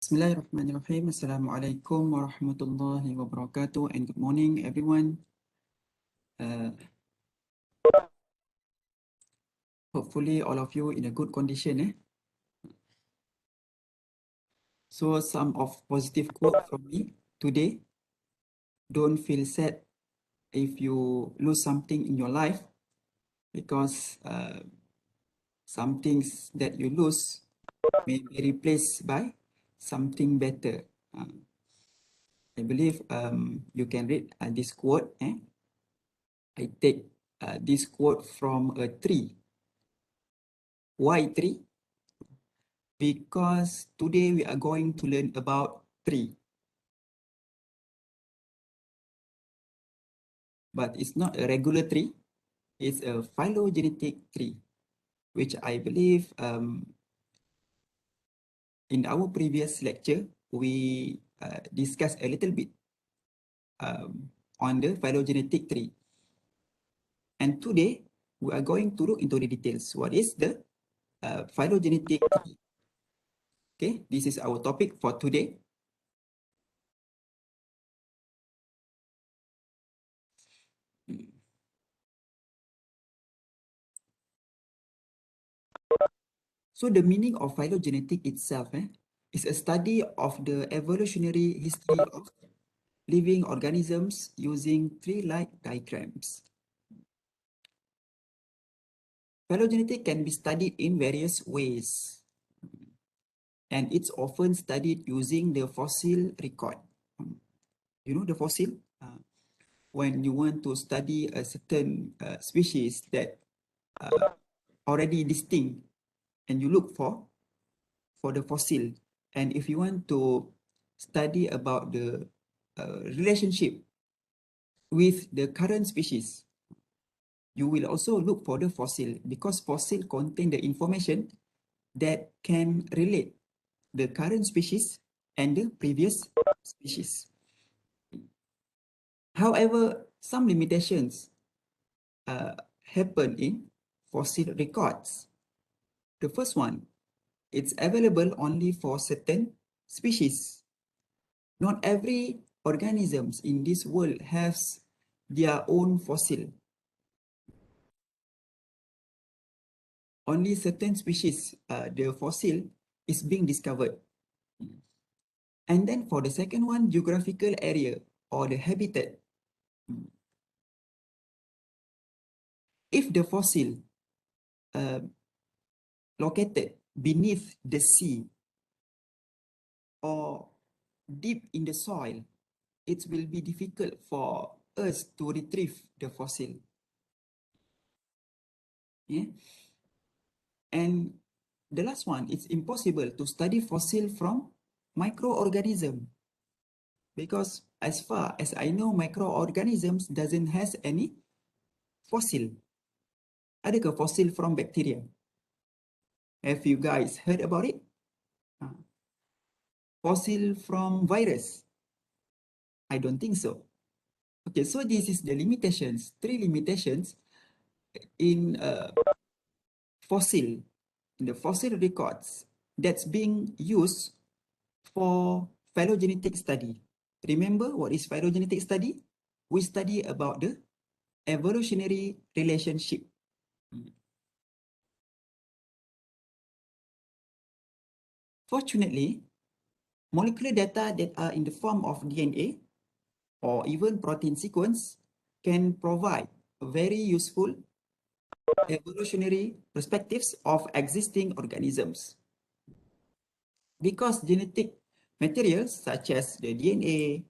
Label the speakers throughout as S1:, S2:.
S1: Bismillahirrahmanirrahim. Assalamualaikum warahmatullahi wabarakatuh and good morning everyone. Hopefully all of you in a good condition. So some of positive quote from me today. Don't feel sad if you lose something in your life because some things that you lose may be replaced by something better. I believe you can read this quote. I take this quote from a tree. Why tree? Because today we are going to learn about tree. But it's not a regular tree, it's a phylogenetic tree, which I believe in our previous lecture, we discussed a little bit on the phylogenetic tree. And today, we are going to look into the details. What is the phylogenetic tree? Okay, this is our topic for today. So the meaning of phylogenetic itself is a study of the evolutionary history of living organisms using tree-like diagrams. Phylogenetic can be studied in various ways, and it's often studied using the fossil record. You know the fossil? When you want to study a certain species that already distinct, and you look for the fossil. And if you want to study about the relationship with the current species, you will also look for the fossil because fossil contain the information that can relate the current species and the previous species. However, some limitations happen in fossil records. The first one, it's available only for certain species. Not every organisms in this world has their own fossil. Only certain species, the fossil is being discovered. And then for the second one, geographical area or the habitat. If the fossil located beneath the sea or deep in the soil, it will be difficult for us to retrieve the fossil. Yeah? And the last one, it's impossible to study fossil from microorganism because as far as I know, microorganisms doesn't has any fossil. Adakah fossil from bacteria? Have you guys heard about it? Fossil from virus? I don't think so. Okay, so this is the limitations, three limitations in fossil, in the fossil records that's being used for phylogenetic study. Remember what is phylogenetic study? We study about the evolutionary relationship. Fortunately, molecular data that are in the form of DNA or even protein sequence can provide very useful evolutionary perspectives of existing organisms. Because genetic materials such as the DNA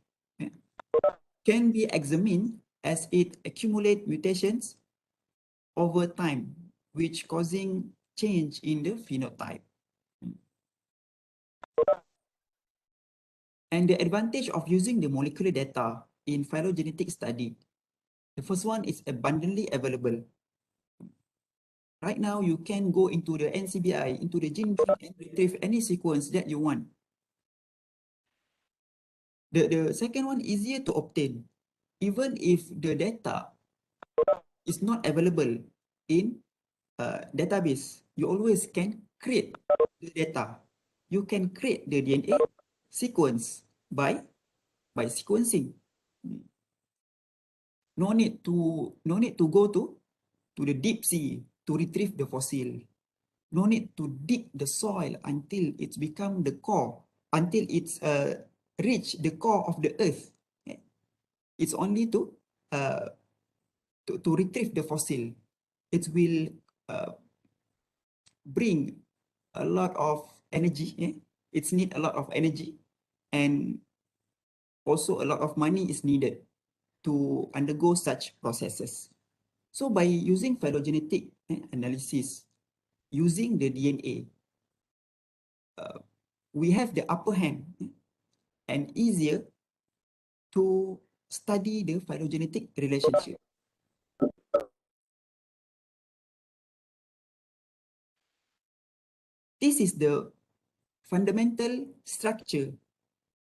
S1: can be examined as it accumulates mutations over time, which causing change in the phenotype. And the advantage of using the molecular data in phylogenetic study, the first one is abundantly available. Right now, you can go into the NCBI, into the gene bank and retrieve any sequence that you want. The second one, easier to obtain. Even if the data is not available in database, you always can create the data. You can create the DNA sequence by sequencing. No need to go to the deep sea to retrieve the fossil. No need to dig the soil until it's become the core, until it's reach the core of the earth. It's only to retrieve the fossil. It will bring a lot of energy. It's need a lot of energy, and also a lot of money is needed to undergo such processes. So by using phylogenetic analysis, using the DNA, we have the upper hand and easier to study the phylogenetic relationship. This is the fundamental structure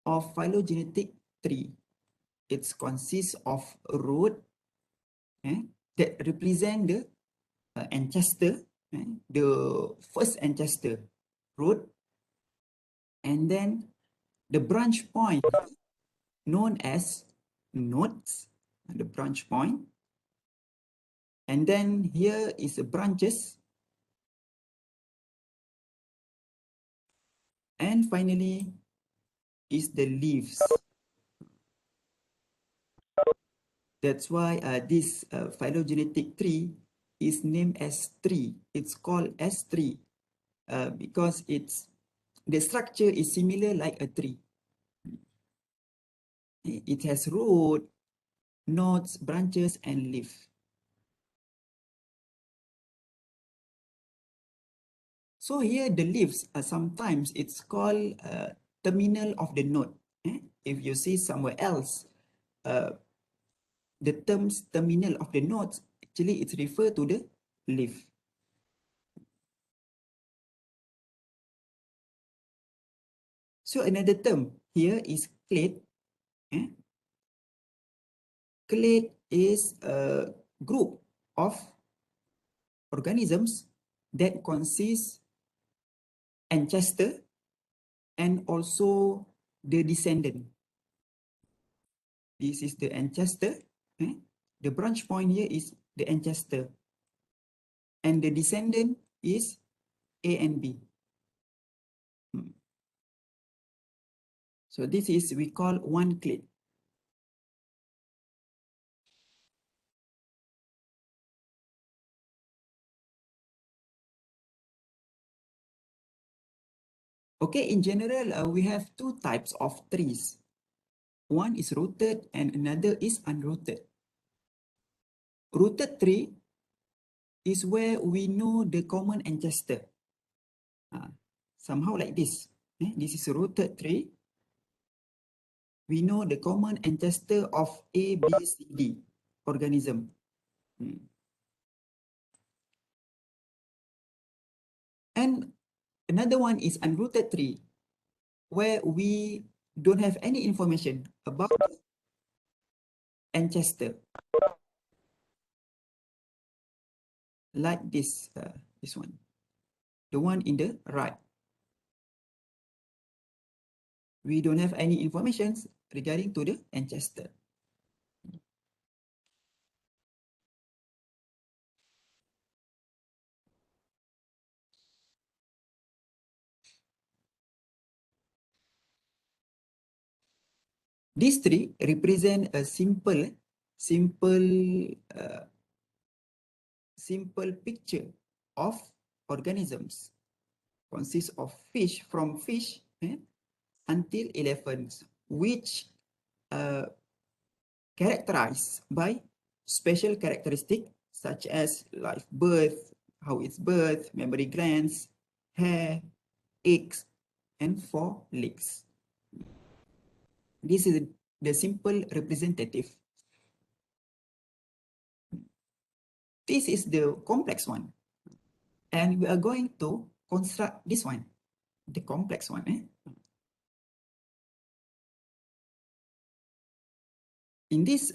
S1: of phylogenetic tree. It consists of a root that represent the ancestor, the first ancestor root, and then the branch point known as nodes, the branch point, and then here is the branches, and finally is the leaves. That's why this phylogenetic tree is named as tree. It's called as tree because the structure is similar like a tree. It has root, nodes, branches, and leaf. So here the leaves sometimes it's called terminal of the node. If you see somewhere else, the terms terminal of the nodes, actually it's referred to the leaf. So another term here is clade. Clade is a group of organisms that consist ancestor and also the descendant. This is the ancestor. The branch point here is the ancestor. And the descendant is A and B. So this is we call one clade. Okay, in general, we have two types of trees. One is rooted and another is unrooted. Rooted tree is where we know the common ancestor. Somehow like this. This is a rooted tree. We know the common ancestor of A, B, C, D organism. And another one is unrooted tree, where we don't have any information about ancestor. Like this one, the one in the right. We don't have any information regarding to the ancestor. This tree represent a simple picture of organisms. Consists of fish, from fish until elephants, which characterized by special characteristic such as live birth, how it's birth, mammary glands, hair, eggs, and 4 legs. This is the simple representative. This is the complex one. And we are going to construct this one, the complex one. In this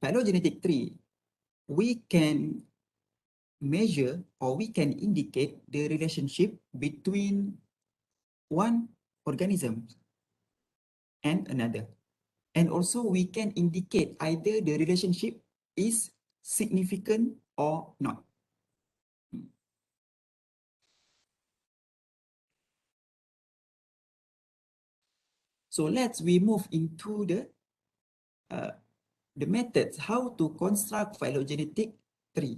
S1: phylogenetic tree, we can measure or we can indicate the relationship between one organism and another. And also we can indicate either the relationship is significant or not. So we move into the methods how to construct phylogenetic tree.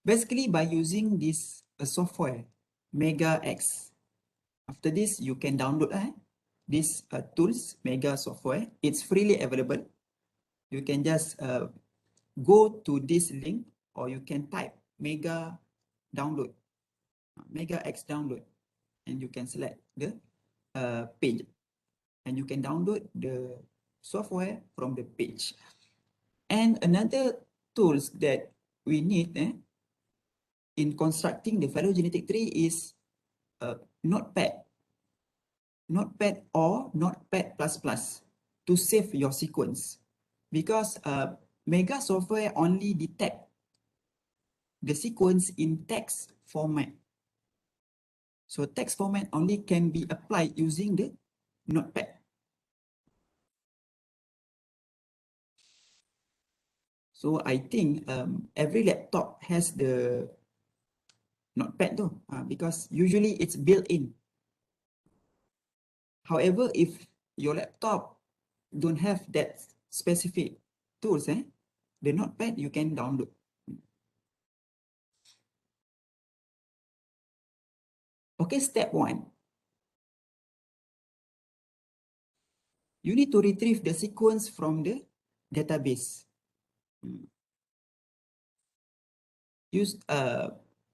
S1: Basically by using this software, MEGAX. After this, you can download this tools, Mega software. It's freely available. You can just go to this link, or you can type Mega download, MEGAX download, and you can select the page, and you can download the software from the page. And another tools that we need in constructing the phylogenetic tree is Notepad. Notepad or Notepad++ to save your sequence, because Mega software only detect the sequence in text format. So text format only can be applied using the Notepad. So I think every laptop has the Notepad though, because usually it's built in. However, if your laptop don't have that specific tools, the Notepad you can download. Okay, step 1. You need to retrieve the sequence from the database. Use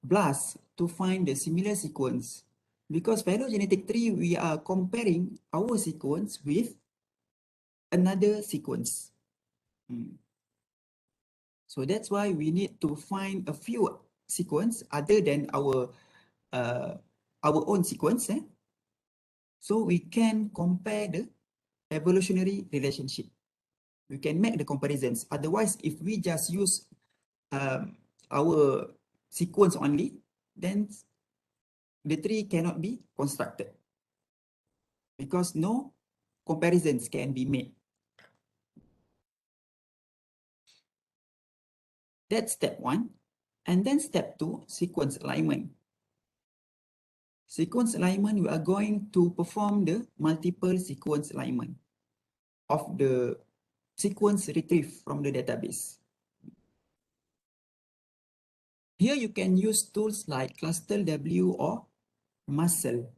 S1: BLAST to find the similar sequence. Because phylogenetic tree, we are comparing our sequence with another sequence. So that's why we need to find a few sequence other than our own sequence. So we can compare the evolutionary relationship. We can make the comparisons. Otherwise, if we just use our sequence only, then the tree cannot be constructed because no comparisons can be made. That's step 1. And then step 2, sequence alignment. Sequence alignment, we are going to perform the multiple sequence alignment of the sequence retrieved from the database. Here you can use tools like ClusterW or Muscle.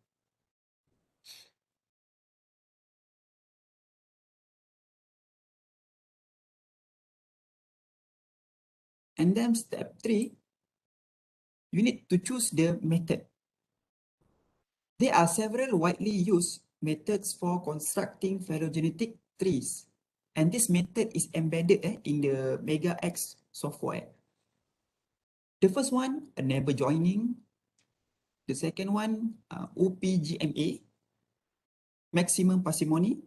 S1: And then step 3, you need to choose the method. There are several widely used methods for constructing phylogenetic trees. And this method is embedded in the MEGAX software. The first one, a neighbor joining. The second one, OPGMA, maximum parsimony,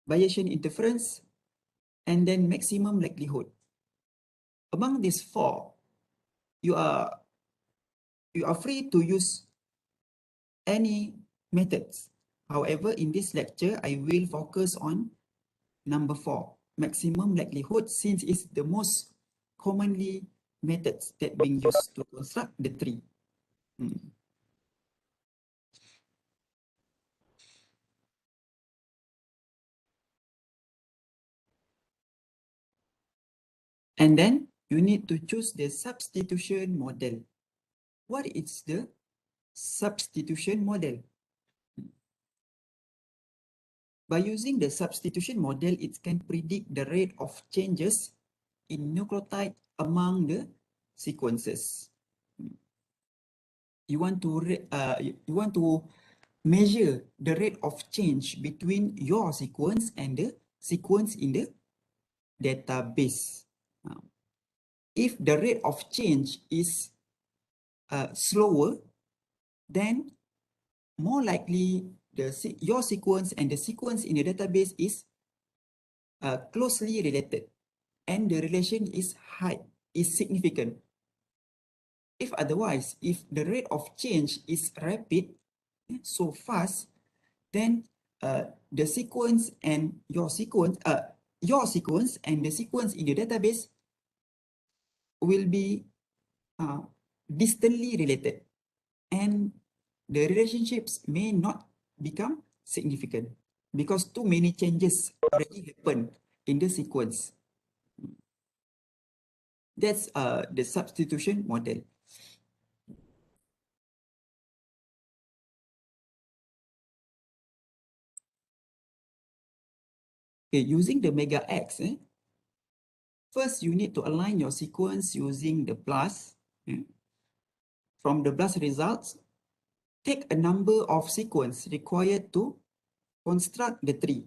S1: Bayesian interference, and then maximum likelihood. Among these 4, you are free to use any methods. However, in this lecture, I will focus on number 4, maximum likelihood, since it's the most commonly methods that being used to construct the tree. And then you need to choose the substitution model. What is the substitution model? By using the substitution model, it can predict the rate of changes in nucleotide among the sequences. You want to measure the rate of change between your sequence and the sequence in the database. If the rate of change is slower, then more likely your sequence and the sequence in the database is closely related, and the relation is significant. If otherwise, if the rate of change is rapid, so fast, then the sequence and your sequence and the sequence in the database will be distantly related, and the relationships may not become significant because too many changes already happen in the sequence. That's the substitution model. Okay, using the MEGAX, first you need to align your sequence using the BLAST. From the BLAST results, take a number of sequence required to construct the tree.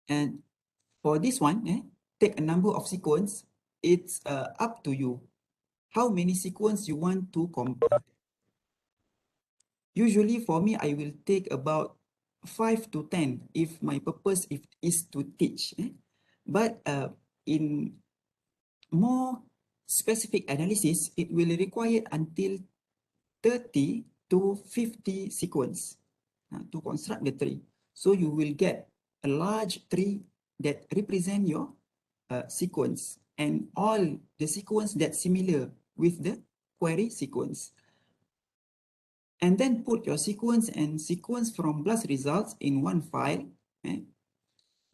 S1: And for this one, take a number of sequence. It's up to you how many sequence you want to compare. Usually for me, I will take about 5 to 10 if my purpose is to teach. But in more specific analysis, it will require until 30 to 50 sequence to construct the tree. So you will get a large tree that represent your sequence and all the sequence that's similar with the query sequence. And then put your sequence and sequence from BLAST results in one file,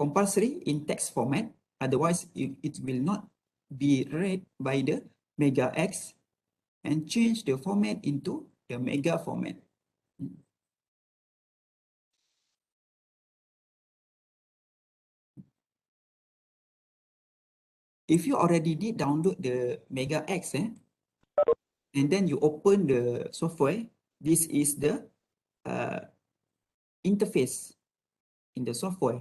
S1: compulsory in text format. Otherwise, it will not be read by the MEGAX, and change the format into the mega format. If you already did download the MEGAX, and then you open the software, this is the interface in the software.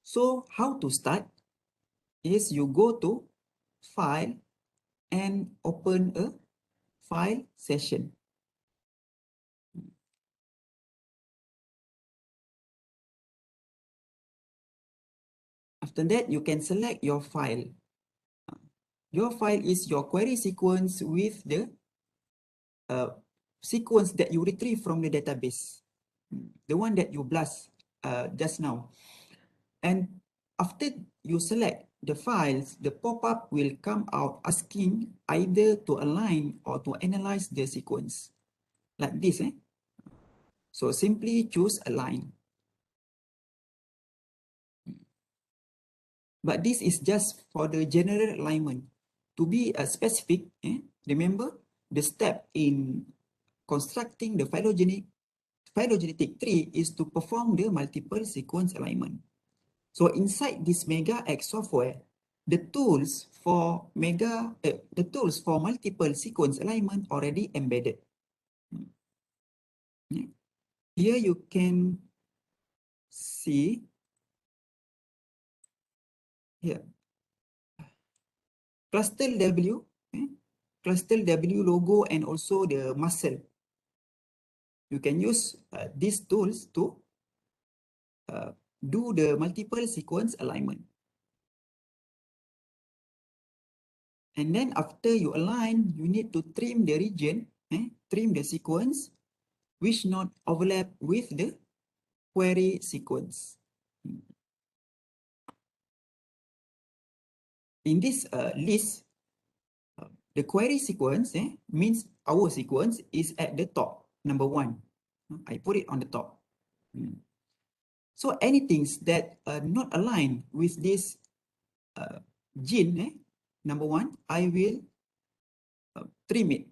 S1: So how to start is you go to File and open a file session. After that, you can select your file. Your file is your query sequence with the sequence that you retrieve from the database, the one that you blast just now. And after you select the files, the pop-up will come out asking either to align or to analyze the sequence, like this. So simply choose align. But this is just for the general alignment. To be specific, remember the step in constructing the phylogenetic tree is to perform the multiple sequence alignment. So inside this MEGAX software, the tools for multiple sequence alignment already embedded. Here you can see here cluster W, cluster W logo, and also the muscle. You can use these tools to do the multiple sequence alignment. And then after you align, you need to trim the region, trim the sequence, which not overlap with the query sequence. In this list, the query sequence means our sequence is at the top, number 1. I put it on the top. So anything that are not aligned with this gene, number 1, I will trim it.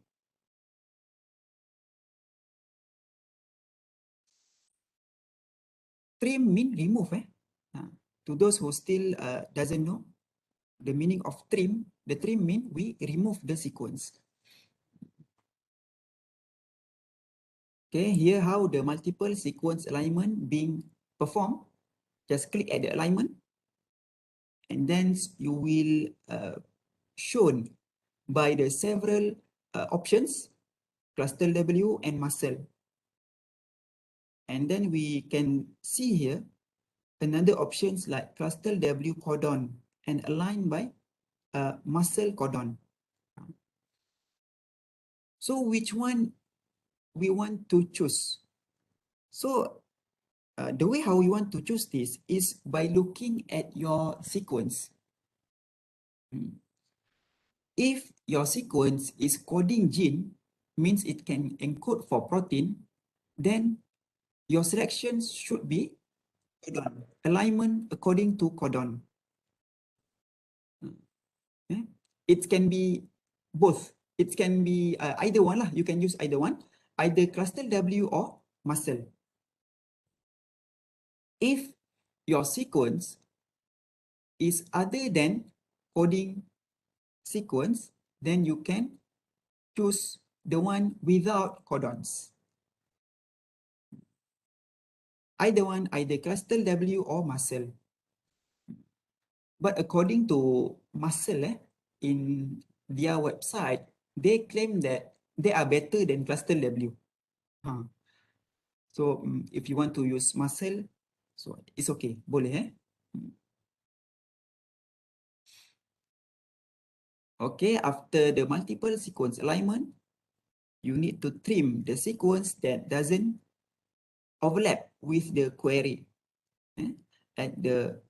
S1: Trim mean remove. To those who still doesn't know the meaning of trim, the trim mean we remove the sequence. Okay, here how the multiple sequence alignment being performed. Just click at the alignment, and then you will shown by the several options, cluster W and muscle. And then we can see here another options like cluster W codon and align by muscle codon. So which one we want to choose? So the way how we want to choose this is by looking at your sequence. If your sequence is coding gene, means it can encode for protein, then your selection should be codon, alignment according to codon. It can be both. It can be either one lah. You can use either one, either cluster W or muscle. If your sequence is other than coding sequence, then you can choose the one without codons. Either one, either cluster W or muscle. But according to muscle, in their website, they claim that they are better than cluster W. So if you want to use muscle, so it's okay, boleh. Okay, after the multiple sequence alignment, you need to trim the sequence that doesn't overlap with the query. At the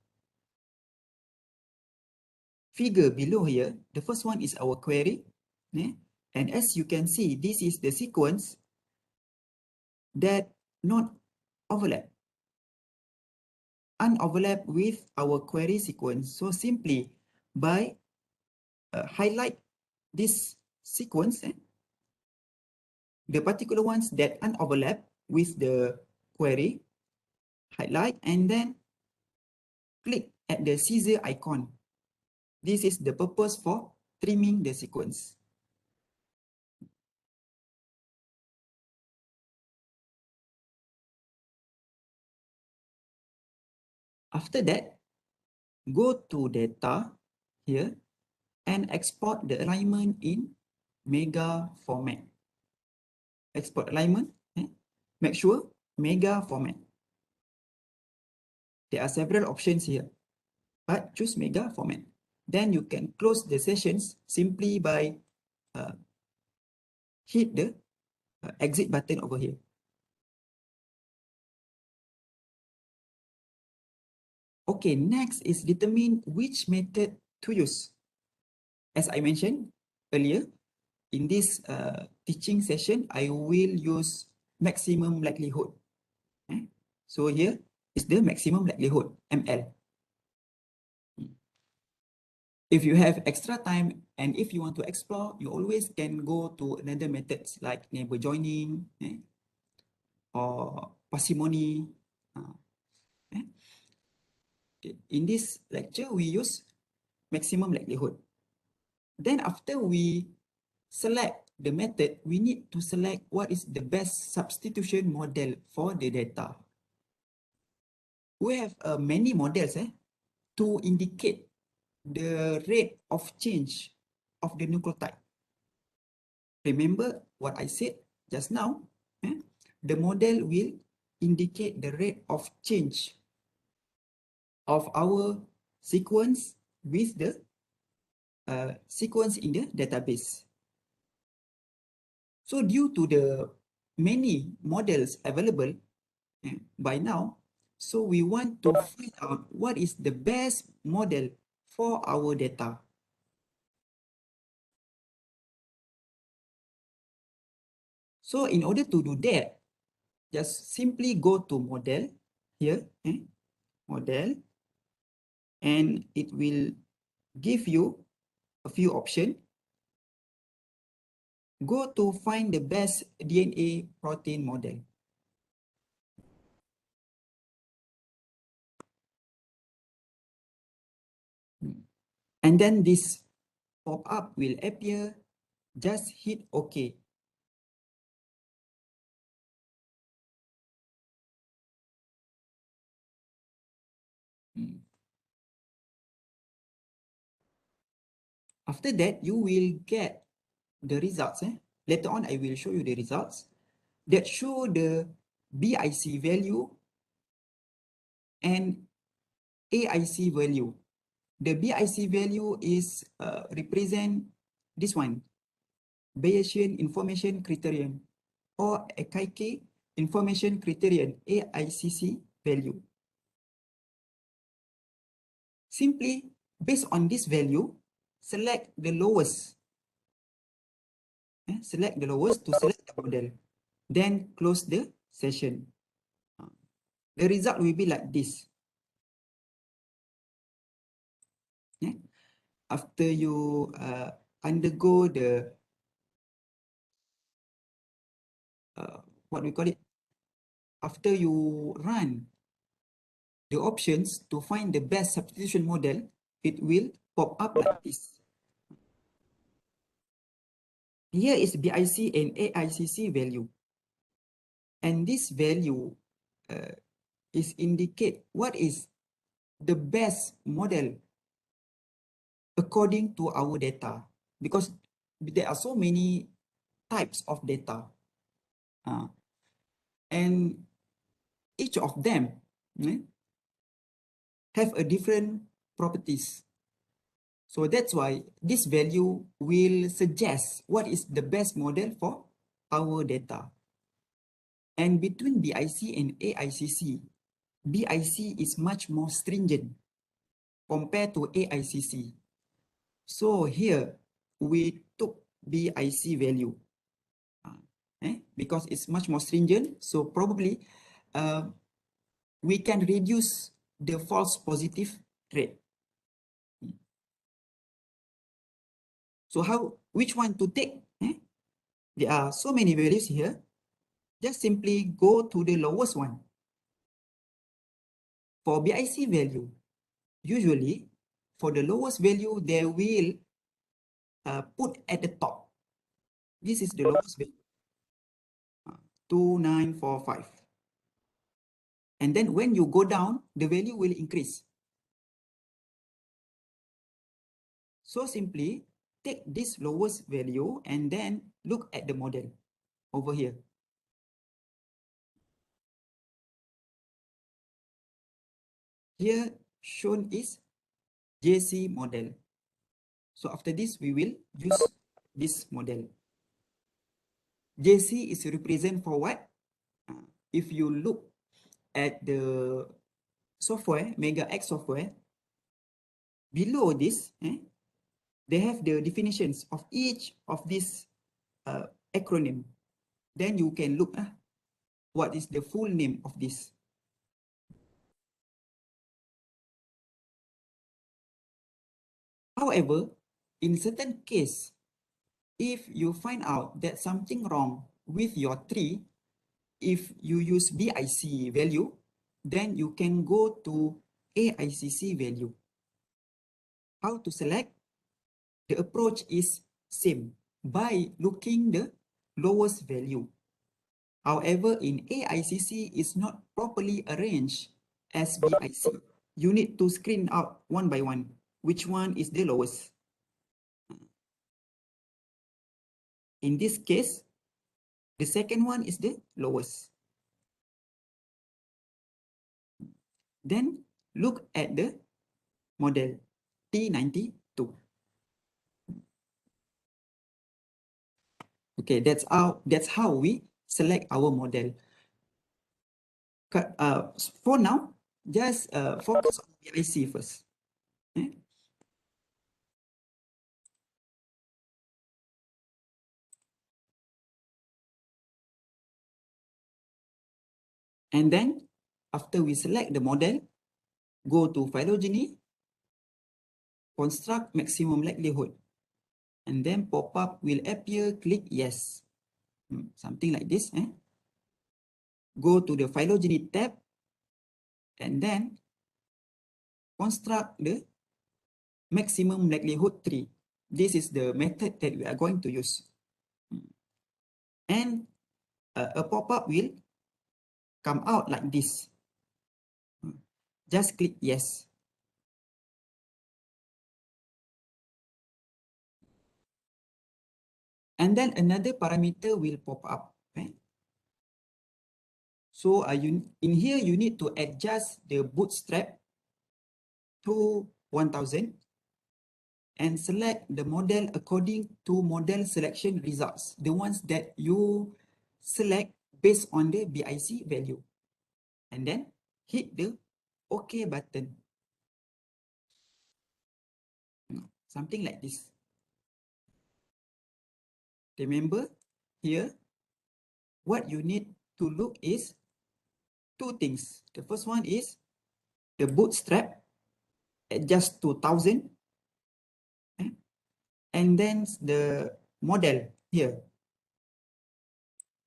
S1: figure below here, the first one is our query. And as you can see, this is the sequence that not unoverlap with our query sequence. So simply by highlight this sequence, the particular ones that unoverlap with the query, highlight, and then click at the scissor icon. This is the purpose for trimming the sequence. After that, go to data here and export the alignment in mega format. Export alignment, make sure mega format. There are several options here, but choose mega format. Then you can close the sessions simply by hit the exit button over here. Okay, next is determine which method to use. As I mentioned earlier, in this teaching session, I will use maximum likelihood. So here is the maximum likelihood, ML. If you have extra time and if you want to explore, you always can go to another methods like neighbor joining or parsimony. In this lecture, we use maximum likelihood. Then after we select the method, we need to select what is the best substitution model for the data. We have many models to indicate the rate of change of the nucleotide. Remember what I said just now? The model will indicate the rate of change of our sequence with the sequence in the database. So due to the many models available by now, so we want to find out what is the best model for our data. So in order to do that, just simply go to model here, model, and it will give you a few options. Go to find the best DNA protein model. And then this pop-up will appear. Just hit OK. After that, you will get the results. Later on, I will show you the results that show the BIC value and AIC value. the BIC value is represent this one, Bayesian information criterion or Akaike information criterion, AICC value. Simply based on this value, select the lowest. Select the lowest to select the model. Then close the session. The result will be like this. After you undergo the what we call it, after you run the options to find the best substitution model, it will pop up like this. Here is BIC and AICC value. And this value is indicate what is the best model according to our data, because there are so many types of data. And each of them have a different properties. So that's why this value will suggest what is the best model for our data. And between BIC and AICC, BIC is much more stringent compared to AICC. So here we took BIC value because it's much more stringent. So probably we can reduce the false positive rate. So which one to take? There are so many values here. Just simply go to the lowest one. For BIC value, usually for the lowest value, they will put at the top. This is the lowest value, 2945. And then when you go down, the value will increase. So simply take this lowest value and then look at the model over here. Here shown is JC model. So after this, we will use this model. JC is represent for what? If you look at the software, MEGAX software, below this, they have the definitions of each of these acronym. Then you can look what is the full name of this. However, in certain case, if you find out that something wrong with your tree, if you use BIC value, then you can go to AICC value. How to select? The approach is same by looking the lowest value. However, in AICC is not properly arranged as BIC. You need to screen out one by one which one is the lowest. In this case, the second one is the lowest. Then look at the model T92. Okay, that's how we select our model. For now, just focus on BIC first. And then after we select the model, go to Phylogenetic, construct maximum likelihood, and then pop-up will appear, click yes. Something like this. Go to the Phylogenetic tab, and then construct the maximum likelihood tree. This is the method that we are going to use. And a pop-up will come out like this. Just click yes. And then another parameter will pop up. Right? So in here, you need to adjust the bootstrap to 1000 and select the model according to model selection results, the ones that you select based on the BIC value. And then hit the OK button. Something like this. Remember, here, what you need to look is two things. The first one is the bootstrap, adjust to 1000. And then the model here,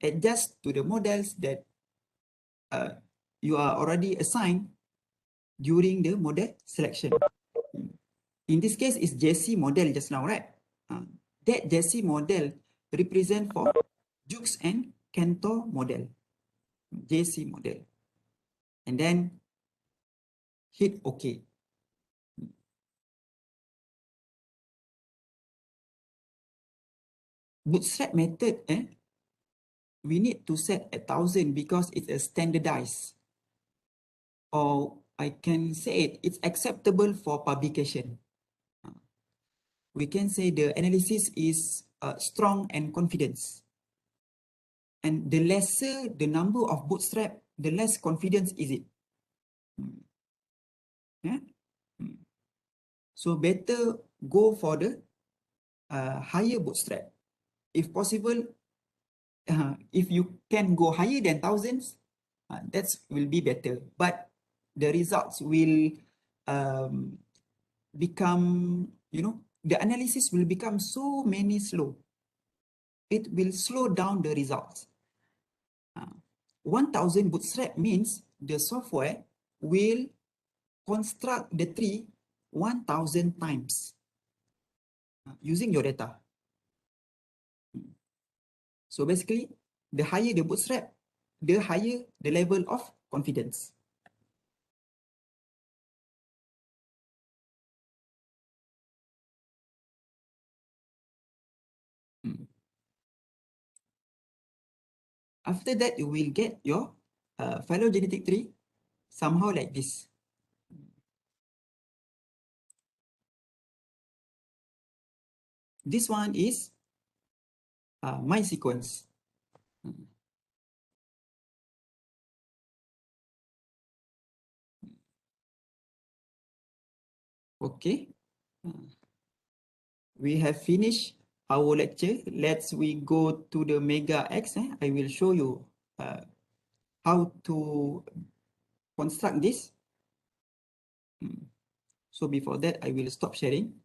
S1: adjust to the models that you are already assigned during the model selection. In this case, it's JC model just now, right? That JC model represent for Jukes and Cantor model, JC model. And then hit OK. Bootstrap method, we need to set 1000 because it's a standardized. Or I can say it's acceptable for publication. We can say the analysis is strong and confidence. And the lesser the number of bootstrap, the less confidence is it. Yeah? So better go for the higher bootstrap. If possible, if you can go higher than thousands, that will be better. But the results will become, the analysis will become so many slow. It will slow down the results. 1000 bootstrap means the software will construct the tree 1000 times using your data. So basically, the higher the bootstrap, the higher the level of confidence. After that, you will get your phylogenetic tree somehow like this. This one is my sequence. Okay. We have finished our lecture. We go to the MEGAX. I will show you how to construct this. So before that, I will stop sharing.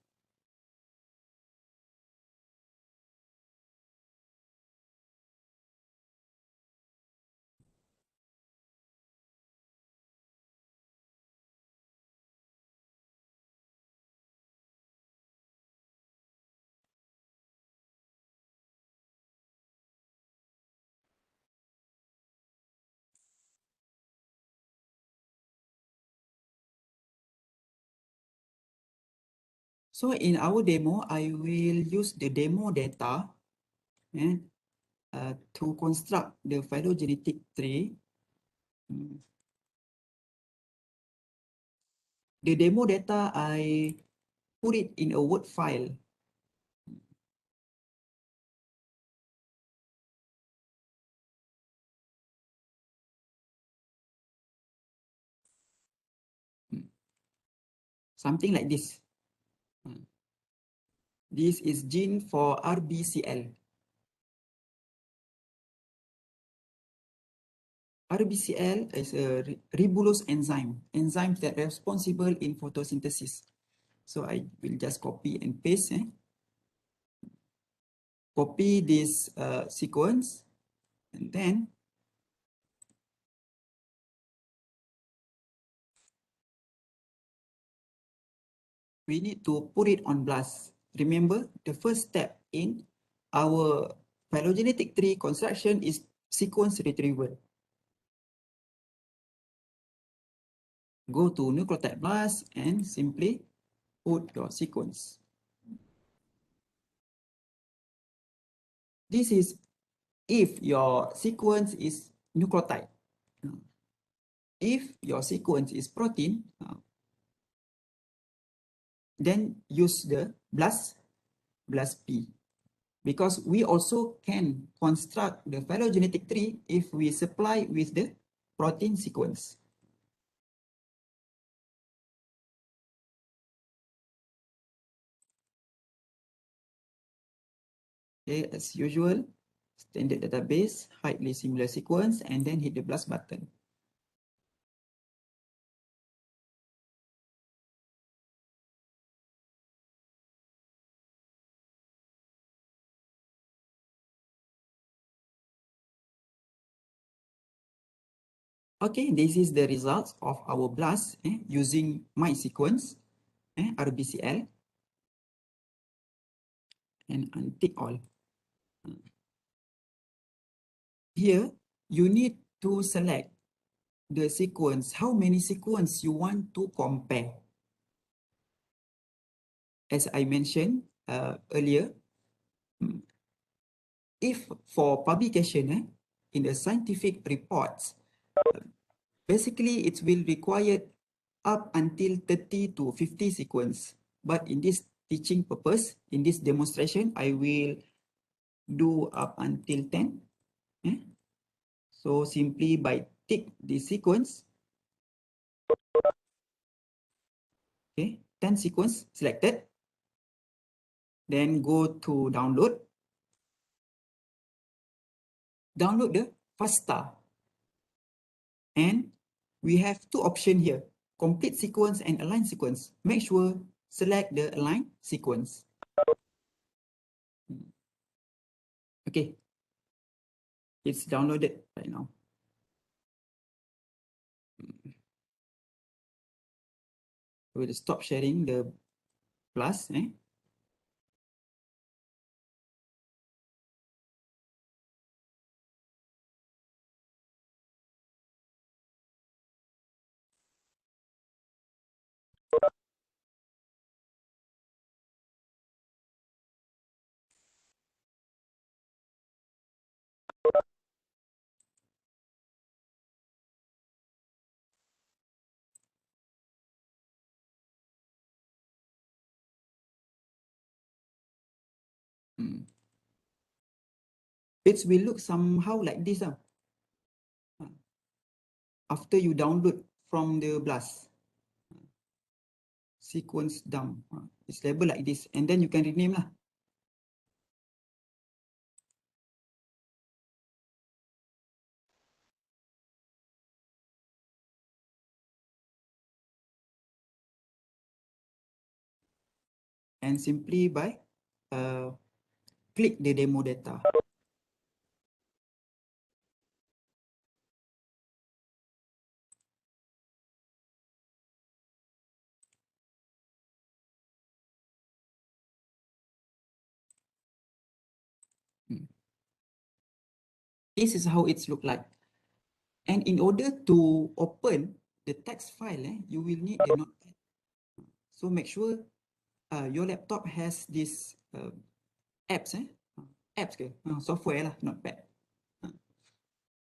S1: So in our demo, I will use the demo data to construct the phylogenetic tree. The demo data, I put it in a Word file. Something like this. This is gene for RBCL. RBCL is a ribulose enzyme that are responsible in photosynthesis. So I will just copy and paste. Copy this sequence, and then we need to put it on blast. Remember, the first step in our phylogenetic tree construction is sequence retrieval. Go to nucleotide blast and simply put your sequence. This is if your sequence is nucleotide. If your sequence is protein, then use the BLAST P. Because we also can construct the phylogenetic tree if we supply with the protein sequence. Okay, as usual, standard database, highly similar sequence, and then hit the BLAST button. Okay, this is the results of our BLAST using my sequence, RBCL, and untick all. Here, you need to select the sequence, how many sequence you want to compare. As I mentioned earlier, if for publication in the scientific reports, basically it will require up until 30 to 50 sequence. But in this teaching purpose, in this demonstration, I will do up until 10. So simply by tick the sequence, okay, 10 sequence selected, then go to download. Download the FASTA. And we have two options here, complete sequence and align sequence. Make sure select the align sequence. Okay, it's downloaded right now. We'll stop sharing the plus. It will look somehow like this. After you download from the BLAST. Sequence dump. It's labeled like this. And then you can rename lah. And simply by click the demo data. This is how it's look like. And in order to open the text file, you will need the notepad. So make sure your laptop has this apps, apps ke? Software lah, notepad.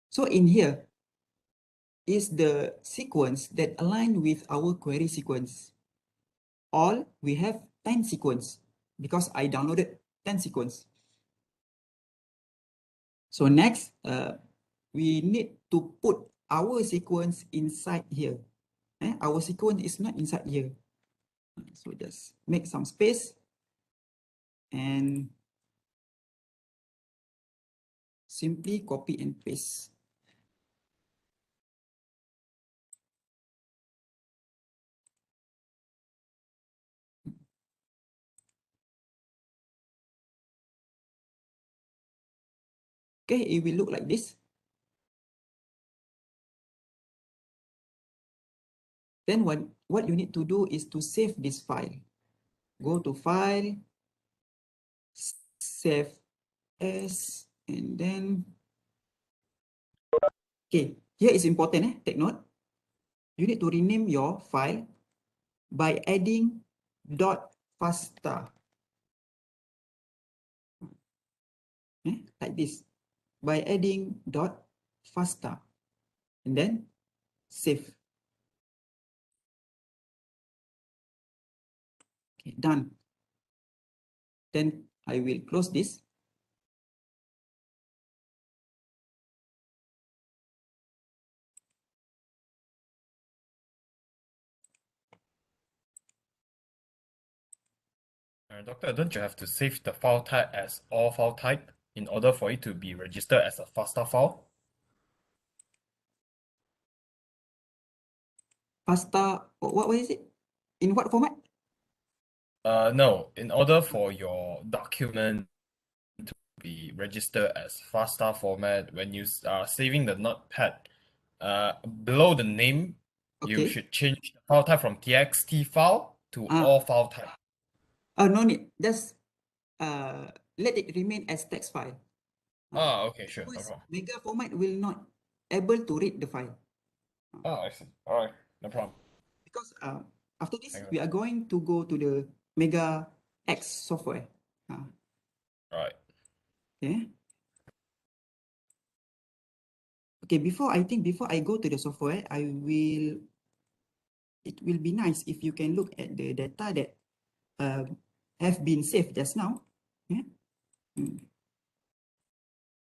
S1: So in here is the sequence that align with our query sequence. All we have 10 sequence because I downloaded 10 sequence. So next, we need to put our sequence inside here. Our sequence is not inside here. So just make some space and simply copy and paste. Okay, it will look like this. Then what you need to do is to save this file. Go to File, Save As, and then, okay, here is important, take note. You need to rename your file by adding .fasta, like this, by adding .fasta, and then save. Okay, done. Then I will close this.
S2: Doctor, don't you have to save the file type as all file type in order for it to be registered as a FASTA file?
S1: Pasta, what is it? In what format?
S2: No, in order for your document to be registered as FASTA format, when you are saving the notepad, below the name, you
S1: Okay.
S2: should change the file type from TXT file to all file type.
S1: No need. Just let it remain as text file.
S2: Okay, sure, no
S1: Because
S2: problem.
S1: mega format will not able to read the file.
S2: I see. All right, no problem.
S1: Because after this,
S2: Thank you.
S1: we are going to go to the MEGAX software.
S2: All right.
S1: Okay. Okay, before I go to the software, it will be nice if you can look at the data that have been saved just now. Yeah.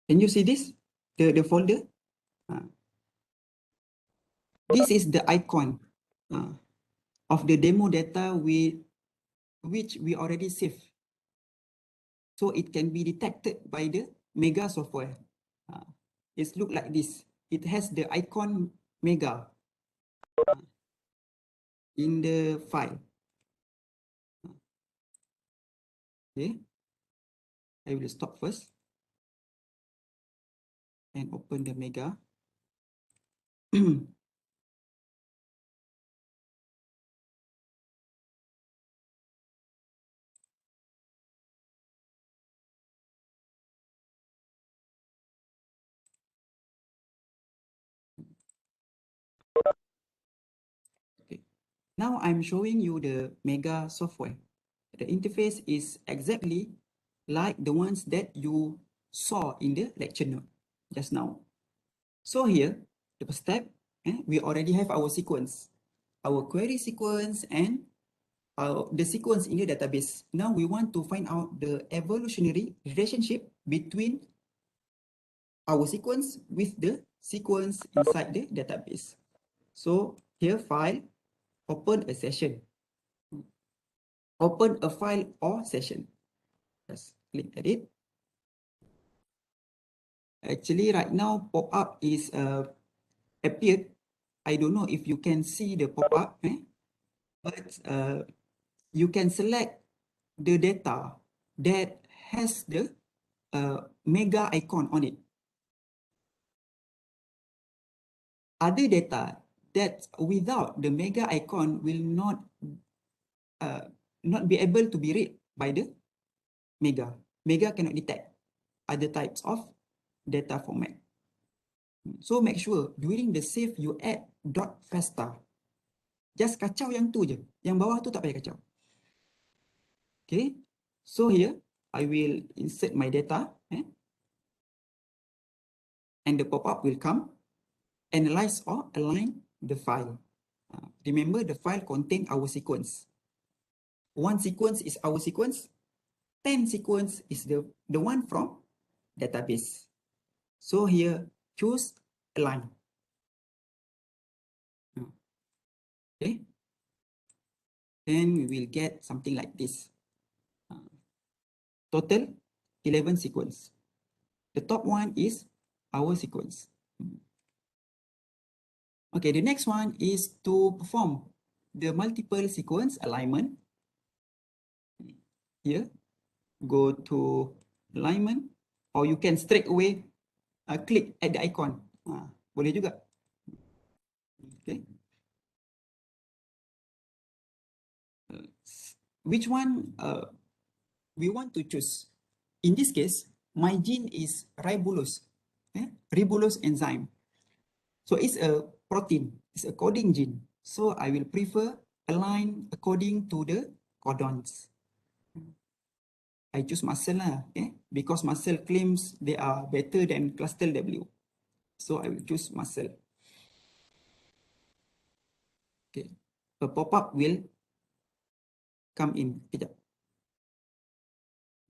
S1: Can you see this? The folder? This is the icon of the demo data which we already saved. So it can be detected by the Mega software. It looks like this. It has the icon Mega in the file. Okay, I will stop first and open the Mega. Okay. Now I'm showing you the Mega software. The interface is exactly like the ones that you saw in the lecture note just now. So here, the first step, we already have our sequence, our query sequence and the sequence in the database. Now we want to find out the evolutionary relationship between our sequence with the sequence inside the database. So here, file, open a session. Open a file or session. Just click at it. Actually, right now, pop-up is appeared. I don't know if you can see the pop-up, but you can select the data that has the mega icon on it. Other data that without the mega icon will not be able to be read by the mega. Mega cannot detect other types of data format. So make sure during the save you add dot fasta. Just kacau yang tu je. Yang bawah tu tak payah kacau. Okay. So here I will insert my data and the pop-up will come. Analyze or align the file. Remember the file contain our sequence. One sequence is our sequence. 10 sequence is the one from database. So here choose align. Okay. Then we will get something like this. Total 11 sequence. The top one is our sequence. Okay, the next one is to perform the multiple sequence alignment. Here, go to alignment, or you can straight away click at the icon. Boleh juga. Okay. Which one we want to choose? In this case, my gene is ribulose, ribulose enzyme. So it's a protein, it's a coding gene. So I will prefer align according to the codons. I choose muscle lah, because muscle claims they are better than cluster W. So I will choose muscle. Okay. A pop-up will come in. Kejap.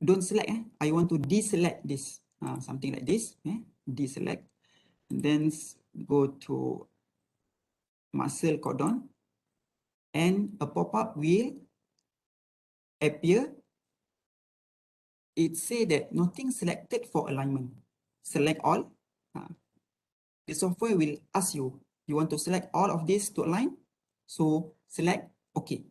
S1: Don't select. I want to deselect this. Something like this. Deselect. And then go to muscle codon. And a pop-up will appear. It say that nothing selected for alignment. Select all. The software will ask you, you want to select all of this to align? So select OK.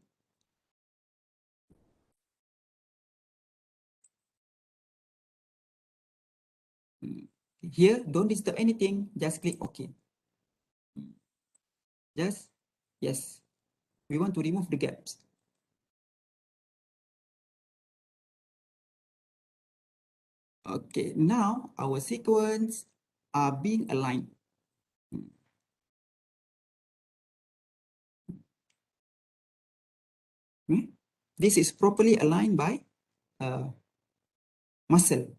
S1: Here, don't disturb anything, just click OK. Just, yes, we want to remove the gaps. Okay, now our sequence are being aligned. This is properly aligned by muscle.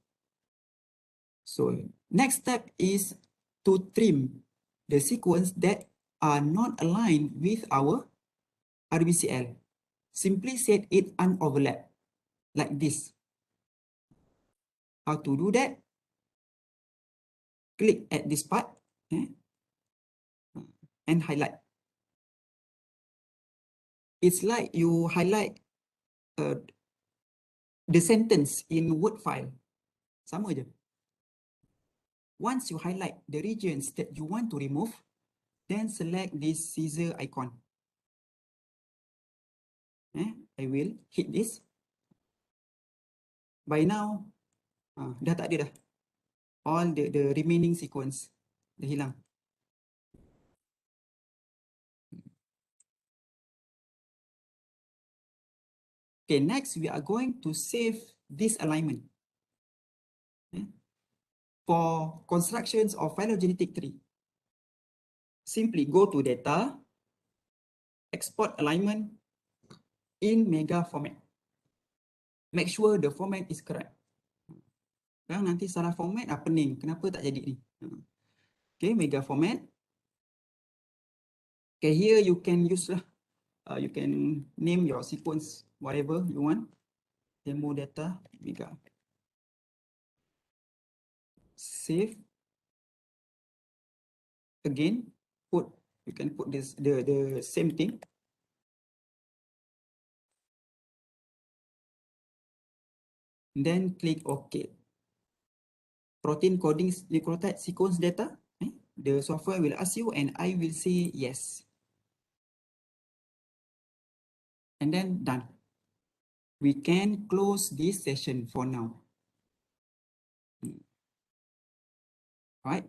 S1: So next step is to trim the sequence that are not aligned with our RBCL. Simply set it unoverlap like this. How to do that? Click at this part and highlight. It's like you highlight the sentence in Word file. Sama je. Once you highlight the regions that you want to remove, then select this scissor icon. I will hit this. By now, dah tak ada dah. All the remaining sequence dah hilang. Okay, next we are going to save this alignment for constructions of phylogenetic tree. Simply go to data, export alignment in mega format. Make sure the format is correct. Sekarang nanti salah format, pening. Kenapa tak jadi ni? Okay, mega format. Okay, here you can use lah. You can name your sequence whatever you want. Demo data, mega. Save. Again, you can put this the same thing. Then click OK. Protein coding nucleotide sequence data. The software will ask you and I will say yes. And then done. We can close this session for now. Right?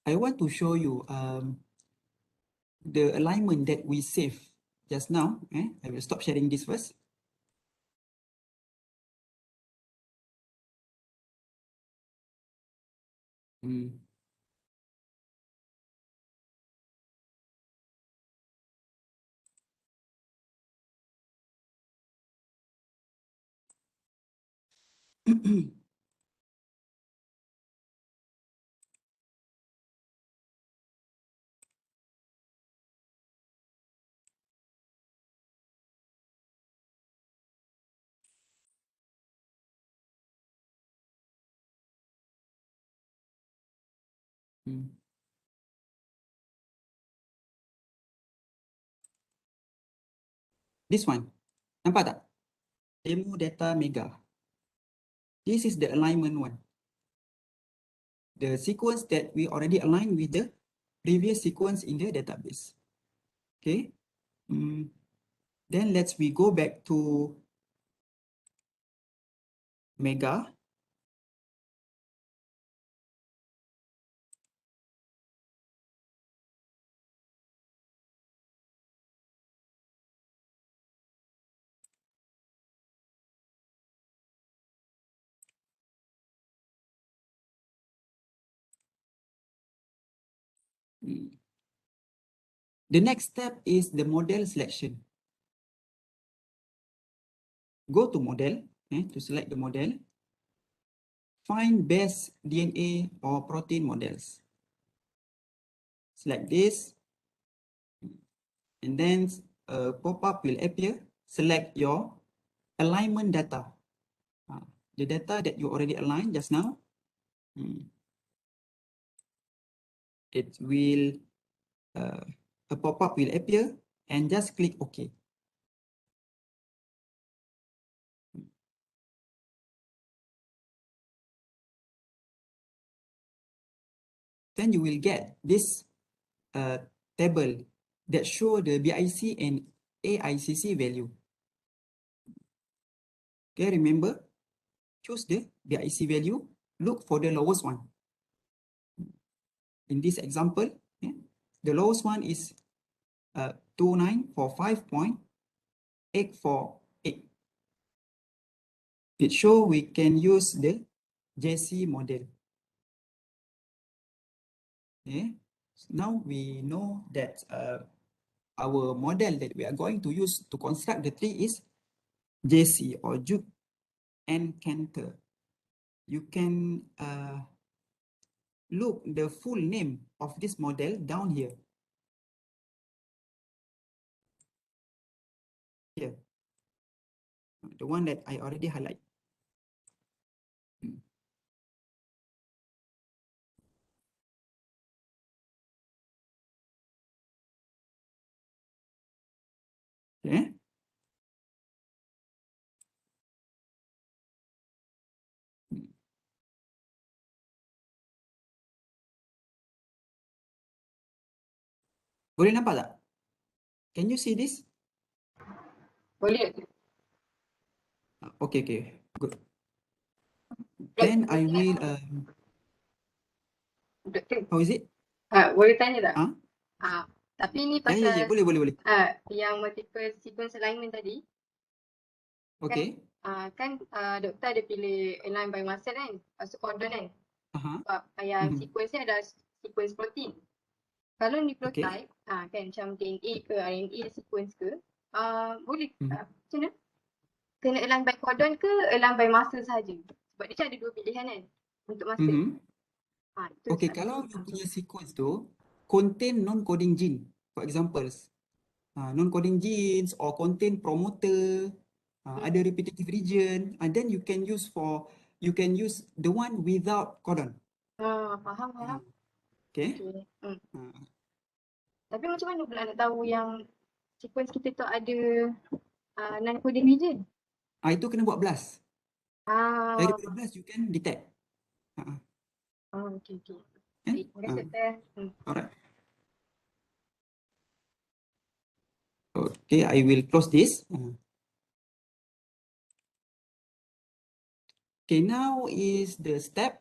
S1: I want to show you the alignment that we saved just now. I will stop sharing this first. This one. Nampak tak? Demo data mega. This is the alignment one. The sequence that we already aligned with the previous sequence in the database. Okay. Then we go back to mega. The next step is the model selection. Go to model to select the model. find best DNA or protein models. Select this, and then a pop-up will appear. Select your alignment data. The data that you already aligned just now. It will, a pop-up will appear, and just click OK. Then you will get this table that show the BIC and AICC value. Okay, remember, choose the BIC value, look for the lowest one. In this example, the lowest one is 2945.848. It shows we can use the JC model. Okay, so now we know that our model that we are going to use to construct the tree is JC, or Juke and Cantor. You can look the full name of this model down here. Here, the one that I already highlight. Okay. Boleh nampak tak? Can you see this?
S3: Boleh.
S1: Okay, okay, good. Then I will, how is it?
S3: Boleh tanya tak?
S1: Huh?
S3: Tapi ni
S1: Ya, ya, ya,
S3: pasal
S1: boleh.
S3: yang multiple sequence alignment tadi.
S1: Okay.
S3: Kan doktor ada pilih align by muscle kan, masuk codon kan. Sebab yang sequence ni ada sequence protein. Kalau nucleotide, kan macam DNA ke RNA sequence ke, boleh macam mana? Kena align by codon ke align by muscle saja? Sebab dia ada dua pilihan kan untuk muscle.
S1: Okay, kalau you punya sequence tu contain non-coding gene, for example, non-coding genes or contain promoter, ada repetitive region, and then you can use the one without codon.
S3: Faham.
S1: Okay.
S3: Tapi macam mana pula nak tahu yang sequence kita tu ada non-coding region?
S1: Itu kena buat blast. Daripada blast you can detect.
S3: Okay. Terima kasih doktor.
S1: Alright. Okay, I will close this. Okay, now is the step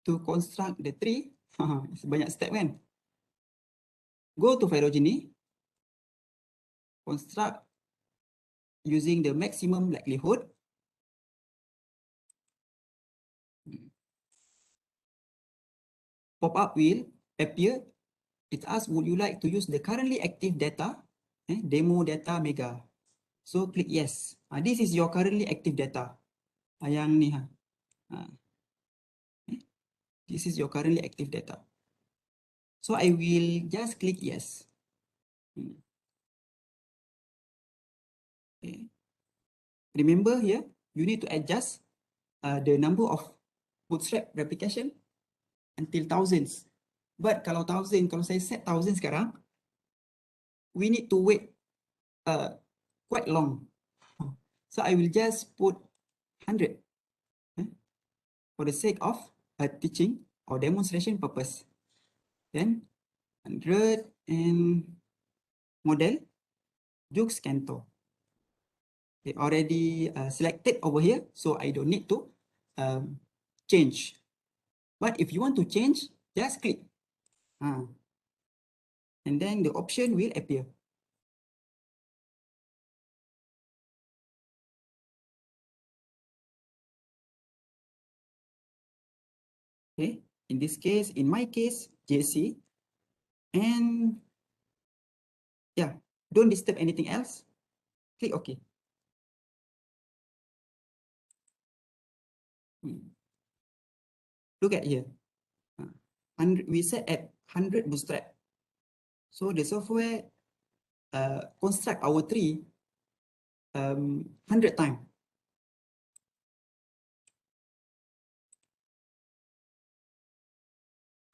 S1: to construct the tree. Banyak step kan? Go to phylogeny. Construct using the maximum likelihood. Pop-up will appear. It asks, would you like to use the currently active data? Demo data mega. So click yes. This is your currently active data. Yang ni. This is your currently active data. So I will just click yes. Okay. Remember here, you need to adjust the number of bootstrap replication until thousands. But kalau saya set 1,000 sekarang, we need to wait quite long. So I will just put 100 for the sake of teaching or demonstration purpose. Then 100 and model Jukes Cantor. They already selected over here, so I don't need to change. But if you want to change, just click. And then the option will appear. Okay, in this case, in my case, JC. And yeah, don't disturb anything else. Click OK. Look at here. 100, we set at 100 bootstrap. So the software construct our tree 100 times.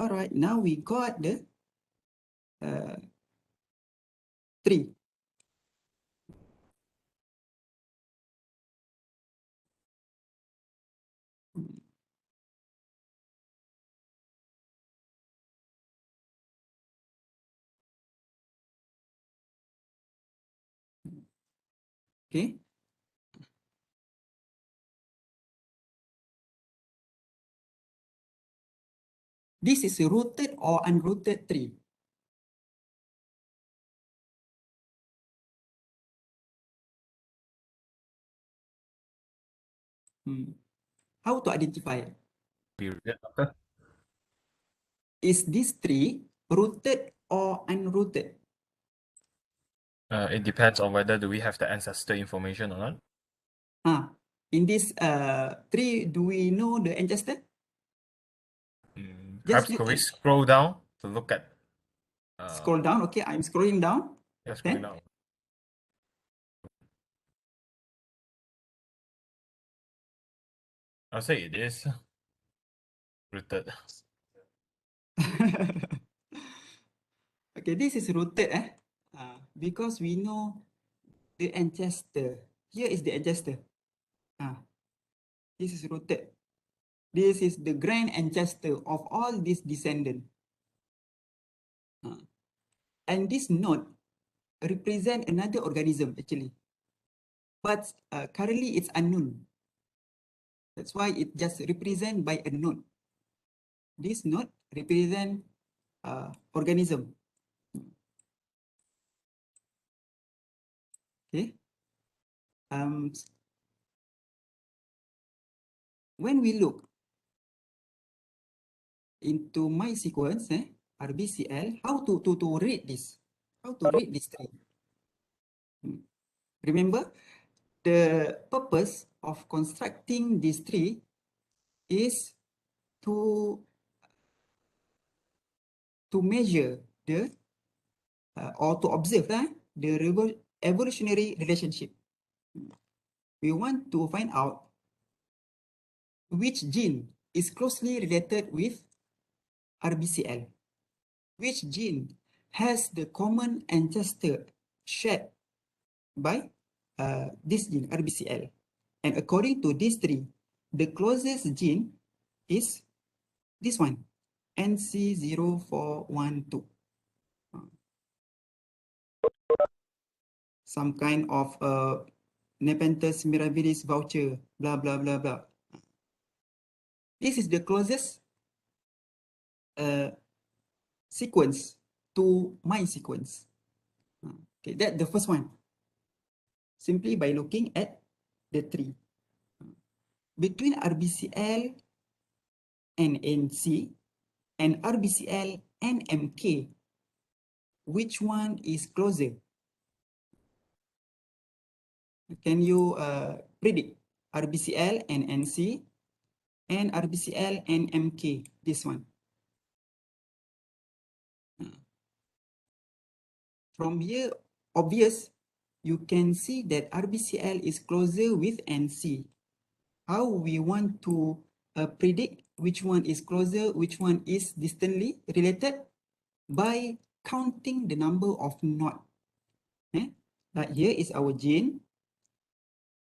S1: All right, now we got the tree. Okay. This is a rooted or unrooted tree. How to identify? Is this tree rooted or unrooted?
S2: It depends on whether do we have the ancestor information or not.
S1: In this tree, do we know the ancestor?
S2: Perhaps could we scroll down to look at?
S1: Scroll down. Okay, I'm scrolling down.
S2: Yeah, scrolling down. I'll say it is rooted.
S1: Okay, this is rooted, because we know the ancestor. Here is the ancestor. This is rooted. This is the grand ancestor of all these descendants. And this node represent another organism actually. But currently it's unknown. That's why it just represent by a node. This node represent organism. Okay. When we look into my sequence, RBCL, how to read this? How to read this tree? Remember, the purpose of constructing this tree is to measure the or to observe the evolutionary relationship. We want to find out which gene is closely related with RBCL. Which gene has the common ancestor shared by this gene, RBCL. And according to this tree, the closest gene is this one, NC0412. Some kind of Nepenthes mirabilis voucher, blah, blah, blah, blah. This is the closest sequence to my sequence. Okay, that's the first one. Simply by looking at the tree. Between RBCL and NC and RBCL and MK, which one is closer? Can you predict RBCL and NC and RBCL and MK, this one? From here, obvious, you can see that RBCL is closer with NC. How we want to predict which one is closer, which one is distantly related? By counting the number of nodes. Like here is our gene.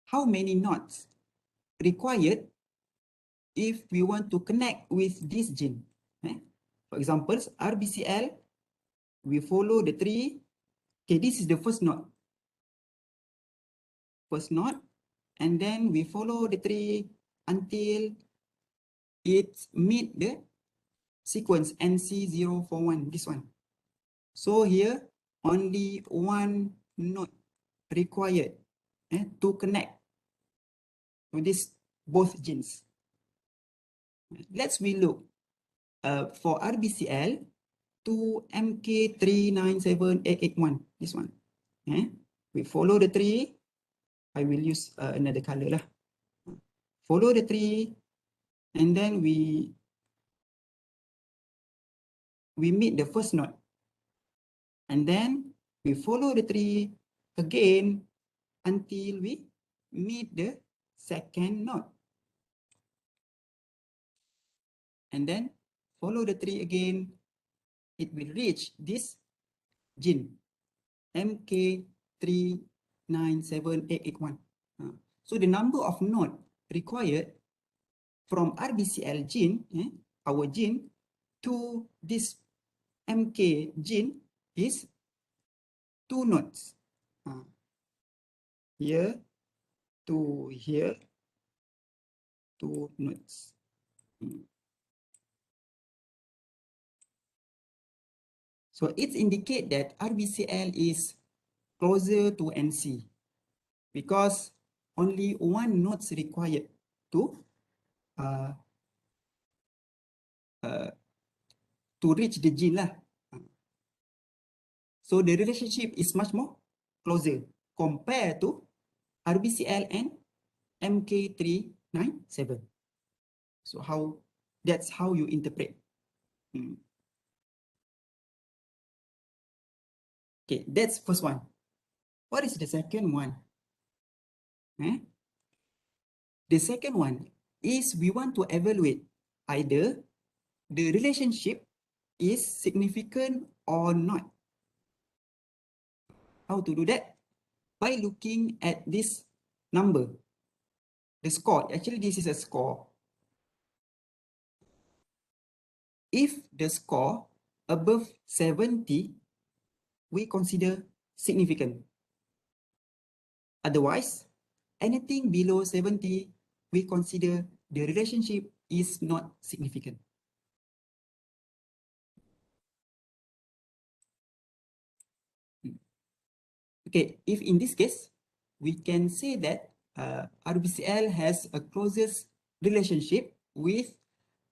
S1: How many nodes required if we want to connect with this gene? For example, RBCL, we follow the tree. Okay, this is the first node. First node, and then we follow the tree until it meet the sequence NC041, this one. So here, only one node required to connect with this both genes. Let's we look for RBCL to MK397881, this one. We follow the tree. I will use another color lah. Follow the tree, and then we we meet the first node. And then we follow the tree again until we meet the second node. And then follow the tree again, it will reach this gene, MK397881. So the number of nodes required from RBCL gene, our gene, to this MK gene is 2 nodes. Here to here, 2 nodes. So it indicates that RBCL is closer to NC because only 1 node is required to reach the gene lah. So the relationship is much more closer compared to RBCL and MK397. So that's how you interpret. Okay, that's first one. What is the second one? The second one is we want to evaluate either the relationship is significant or not. How to do that? By looking at this number, the score. Actually, this is a score. If the score above 70, we consider significant. Otherwise, anything below 70, we consider the relationship is not significant. Okay, if in this case, we can say that RBCL has a closest relationship with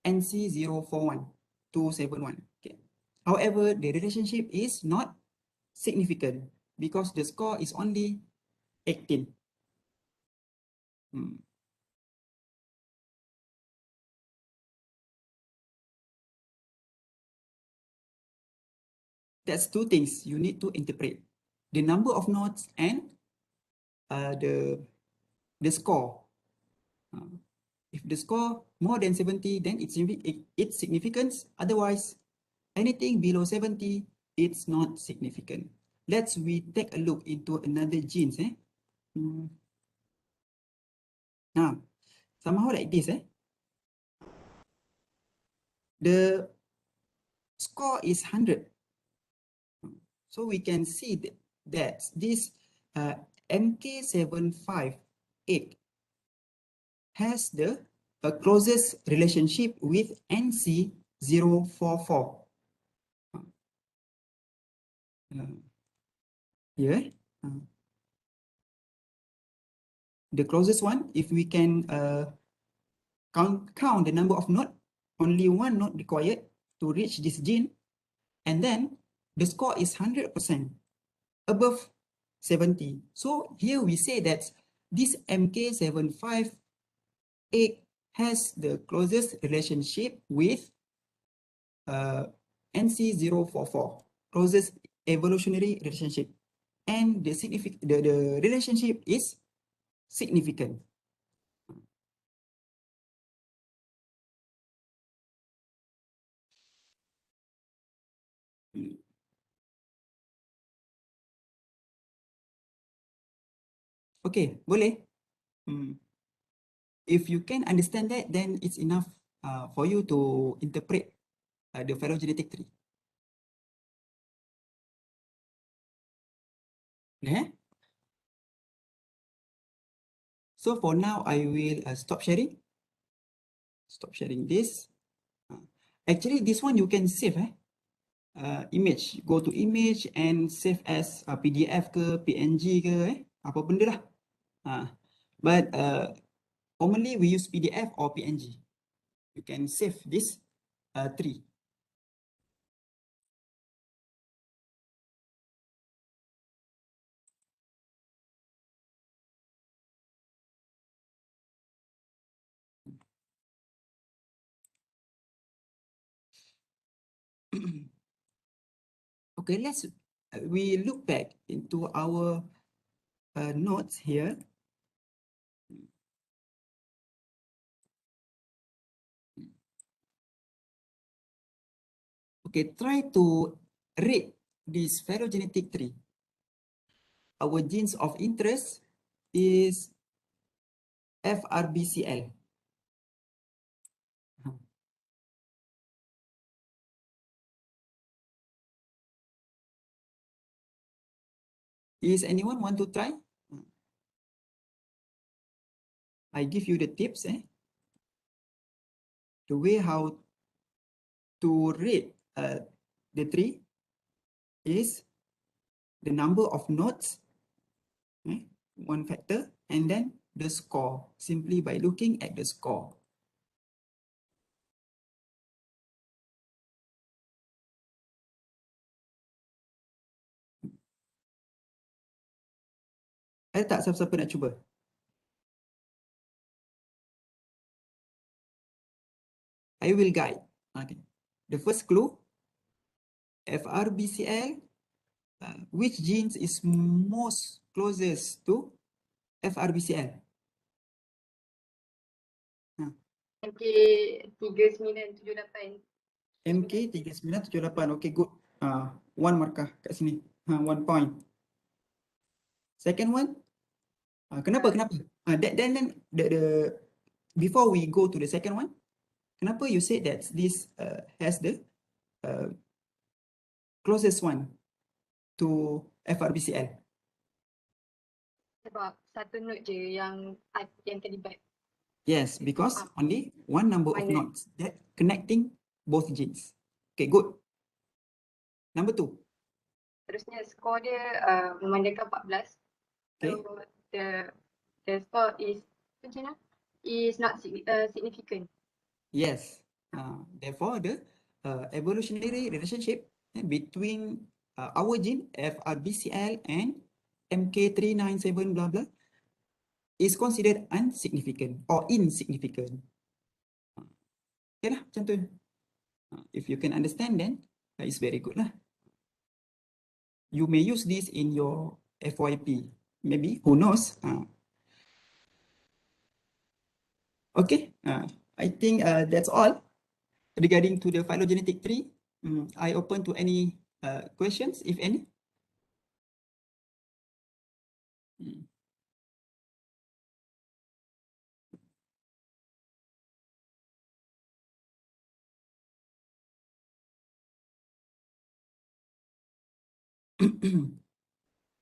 S1: NC041271. Okay. However, the relationship is not significant because the score is only 18. That's 2 things you need to interpret: the number of nodes and the score. If the score more than 70, then it's significant. Otherwise, anything below 70, it's not significant. We take a look into another genes. Now, somehow like this. The score is 100. So we can see that this MK758 has the closest relationship with NC044. Here, the closest one, if we can count the number of nodes, only 1 node required to reach this gene, and then the score is 100% above 70. So here we say that this MK758 has the closest relationship with NC044, closest evolutionary relationship, and the relationship is significant. Okay, boleh. If you can understand that, then it's enough for you to interpret the phylogenetic tree. Yeah. So for now, I will stop sharing. Stop sharing this. Actually, this one you can save. Image. Go to image and save as PDF ke, PNG ke, apa benda lah. But commonly we use PDF or PNG. You can save this tree. Okay, we look back into our notes here. Okay, try to rate this phylogenetic tree. Our genes of interest is FRBCL. Is anyone want to try? I give you the tips, the way how to rate the tree is the number of nodes, one factor, and then the score, simply by looking at the score. Ada tak siapa-siapa nak cuba? I will guide. Okay. The first clue, FRBCL, which genes is most closest to FRBCL?
S3: MK3978.
S1: MK3978. Okay, good. One markah kat sini. 1 point. Second one, kenapa? Then before we go to the second one, kenapa you said that this has the closest one to FRBCL?
S3: Sebab satu note je yang terlibat.
S1: Yes, because only one number of nodes that connecting both genes. Okay, good. Number 2.
S3: Terusnya skor dia memandangkan 14.
S1: Okay.
S3: So the score is macam mana? Is not significant.
S1: Yes. Therefore, the evolutionary relationship between our gene FRBCL and MK397 blah blah is considered insignificant or insignificant. Okay lah, macam tu. If you can understand, then it's very good lah. You may use this in your FYP. Maybe, who knows? Okay, I think that's all regarding to the phylogenetic tree. I open to any questions, if any.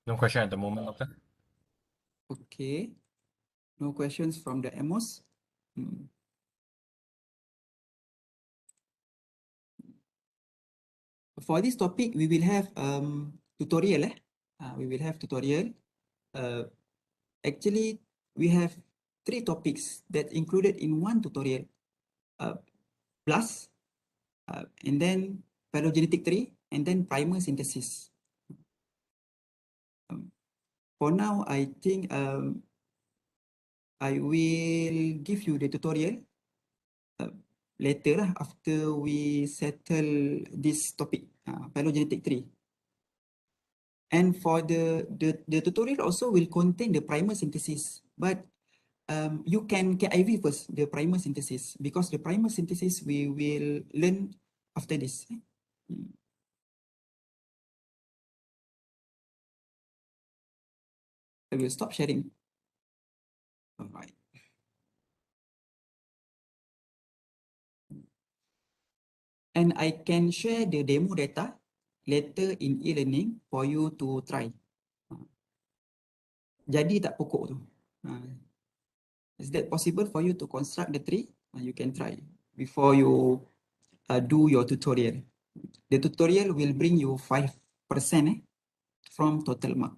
S2: No question at the moment, Doctor.
S1: Okay, no questions from the Amos. For this topic, we will have tutorial. We will have tutorial. Actually, we have 3 topics that included in one tutorial. Plus, and then phylogenetic tree, and then primer synthesis. For now, I think I will give you the tutorial later lah, after we settle this topic, phylogenetic tree. And for the tutorial also will contain the primer synthesis, but you can KIV first, the primer synthesis, because the primer synthesis we will learn after this. I will stop sharing. All right. And I can share the demo data later in e-learning for you to try. Jadi tak pokok tu. Is that possible for you to construct the tree? You can try before you do your tutorial. The tutorial will bring you 5% from total mark.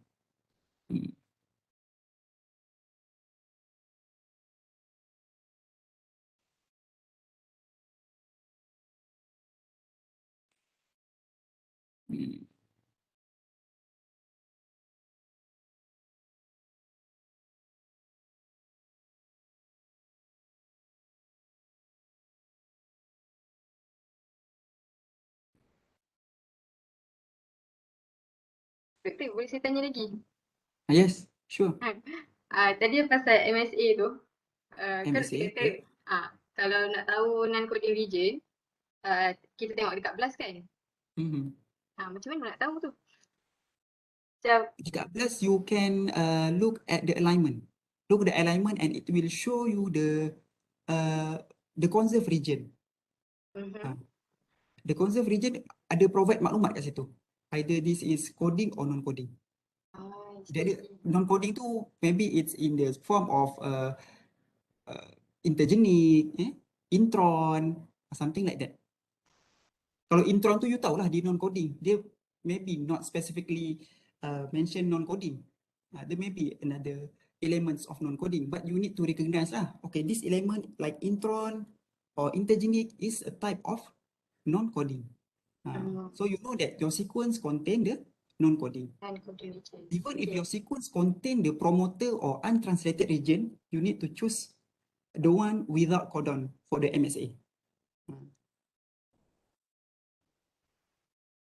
S3: Doktor, boleh saya tanya lagi?
S1: Yes, sure.
S3: Tadi pasal MSA tu, kan
S1: MSA,
S3: doktor kata,
S1: okay.
S3: kalau nak tahu non-coding region, kita tengok dekat BLAS kan? Macam mana nak tahu tu? Macam,
S1: Dekat plus you can look at the alignment. Look at the alignment and it will show you the conserve region. The conserve region ada provide maklumat kat situ. Either this is coding or non-coding. Jadi non-coding tu maybe it's in the form of intergenic, intron, something like that. Kalau intron tu you tahulah di non-coding, dia maybe not specifically mention non-coding. There may be another elements of non-coding, but you need to recognize lah. Okay, this element like intron or intergenic is a type of non-coding. So you know that your sequence contain the non-coding. Even if your sequence contain the promoter or untranslated region, you need to choose the one without codon for the MSA.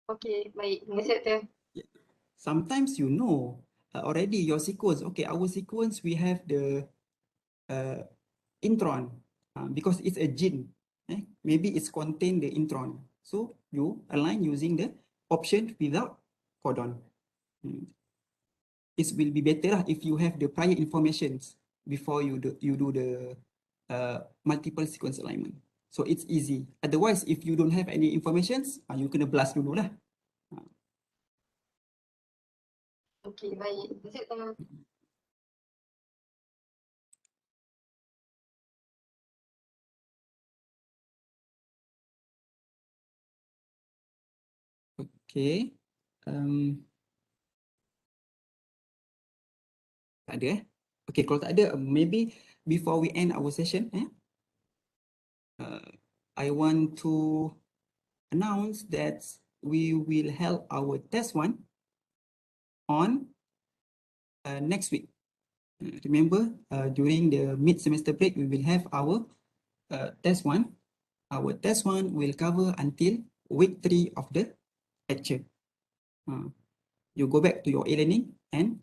S3: Okay, baik. Terima kasih doktor.
S1: Sometimes you know already your sequence. Okay, our sequence we have the intron because it's a gene. Maybe it's contain the intron. So you align using the option without codon. It will be better if you have the prior informations before you do the multiple sequence alignment. So it's easy. Otherwise, if you don't have any informations, you kena blast dulu lah.
S3: Okay, baik. Terima kasih doktor.
S1: Okay. Tak ada Okay, kalau tak ada, maybe before we end our session, I want to announce that we will have our test one on next week. Remember, during the mid-semester break, we will have our test one. Our test one will cover until week 3 of the lecture. You go back to your e-learning and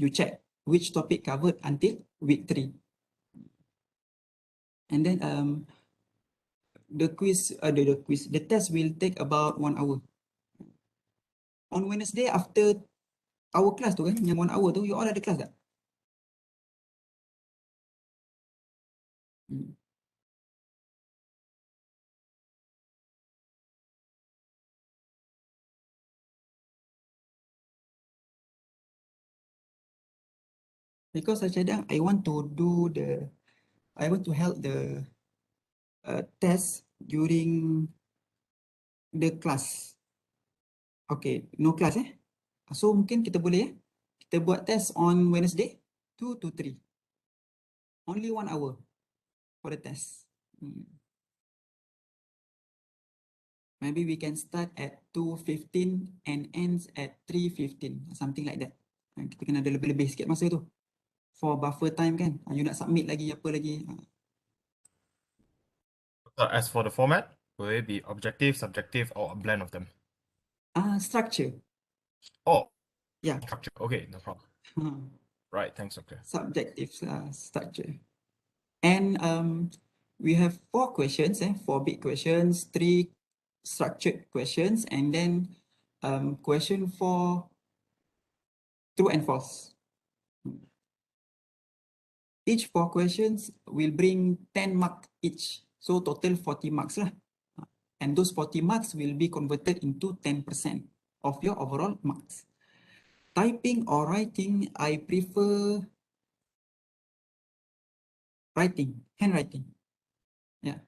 S1: you check which topic covered until week 3. And then the test will take about 1 hour. On Wednesday after our class tu kan, yang 1 hour tu, you all ada class tak? Because Sajadang, I want to help the test during the class. Okay, no class So mungkin kita boleh kita buat test on Wednesday 2 to 3. Only 1 hour for the test. Maybe we can start at 2:15 and ends at 3:15, something like that. Kita kena ada lebih-lebih sikit masa tu. For buffer time kan, you nak submit lagi apa lagi.
S2: As for the format, will it be objective, subjective, or a blend of them?
S1: Structure.
S2: Oh,
S1: yeah.
S2: Structure. Okay, no problem. Right, thanks, doctor.
S1: Subjective structure. And we have 4 questions, 4 big questions, 3 structured questions, and then question for true and false. Each 4 questions will bring 10 marks each, so total 40 marks lah. And those 40 marks will be converted into 10% of your overall marks. Typing or writing, I prefer writing, handwriting. Yeah.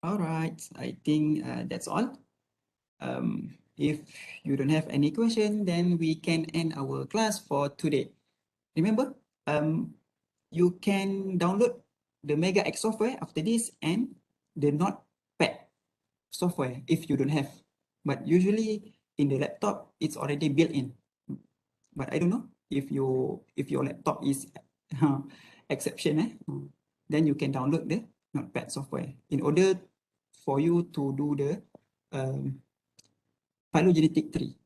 S1: All right, I think that's all. If you don't have any question, then we can end our class for today. Remember, you can download the MEGAX software after this and the Notepad software if you don't have. But usually in the laptop, it's already built in. But I don't know if your laptop is exception. then you can download the Notepad software in order for you to do the phylogenetic tree,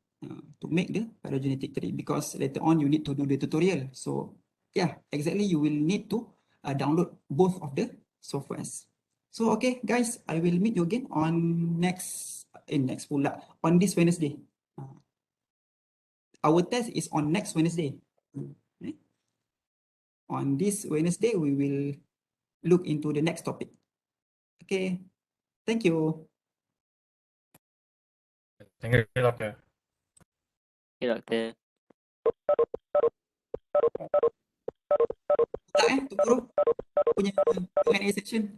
S1: to make the phylogenetic tree, because later on you need to do the tutorial. So yeah, exactly, you will need to download both of the softwares. So okay guys, I will meet you again on on this Wednesday. Our test is on next Wednesday. Okay. On this Wednesday, we will look into the next topic. Okay, thank you.
S2: Thank you, Doctor.
S4: Okay, Doctor.
S1: Tak tomorrow punya Q&A session.